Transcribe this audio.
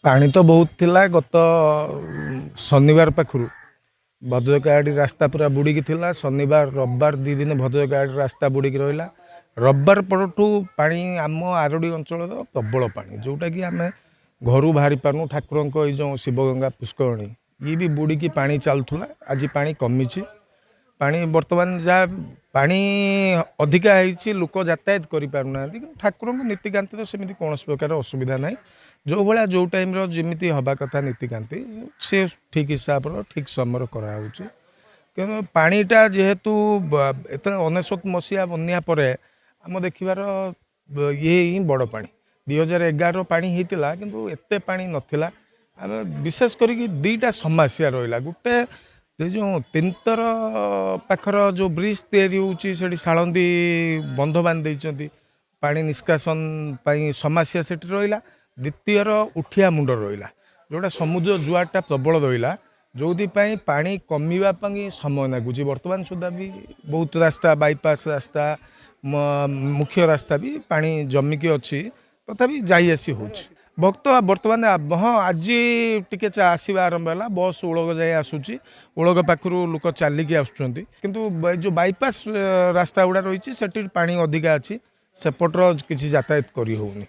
पानी तो बहुत थिला गत शनिवार पाखु भद्रक आड़ी रास्ता पूरा बुड़ीकी थिला। शनिवार रविवार दी दिन भद्रक आड़ी रास्ता बुड़ीकी रहिला। रविवार परठू पानी आम आरडी अंचल प्रबल पानी जोटा कि आम घर बाहरी पारनु। ठाकुर जो शिवगंगा पुष्करणी ये भी बुड़ीकी पानी चलुला। आज पानी कमी पानी बर्तमान जहाँ पानी अधिका है लोक यातायात करना ठाकुर नीतिकांति तो सेमती कौन प्रकार असुविधा ना। जो भाया जो टाइम जमी हवा कथा नीतिकांति से ठीक हिसाब ठीक समय कराऊँ कि पानीटा जेहेतु एत 19 मसीहा बन्या पर आम देखार ये ही बड़ पानी 2011 पानी होता किंतु एते पानी नथिला। आम विशेष करी दीटा समस्या रहा। गोटे जो तीनतर पाखर जो ब्रिज तैयारी होती सालंदी बंध बांध पानी निष्कासन समस्या से रहा। द्वितीयर उठिया मुंड रहा जोटा समुद्र जुआटा प्रबल रहा जो पानी कमिवाई समय लगुच। बर्तमान सुधा भी बहुत रास्ता बाईपास रास्ता मुख्य रास्ता भी पानी जमिकी अच्छी तथापि जाई आसी हो भक्त बर्तमान हाँ आज टिके आसवा आरंभ है। बस उड़ग जाए आसूची उड़ग पाखु लोक चलिकी आसुँच किंतु जो बाईपास रास्ता गुड़ा रही पानी अधिका अच्छी सेपटर किसी यातायात करी होनी।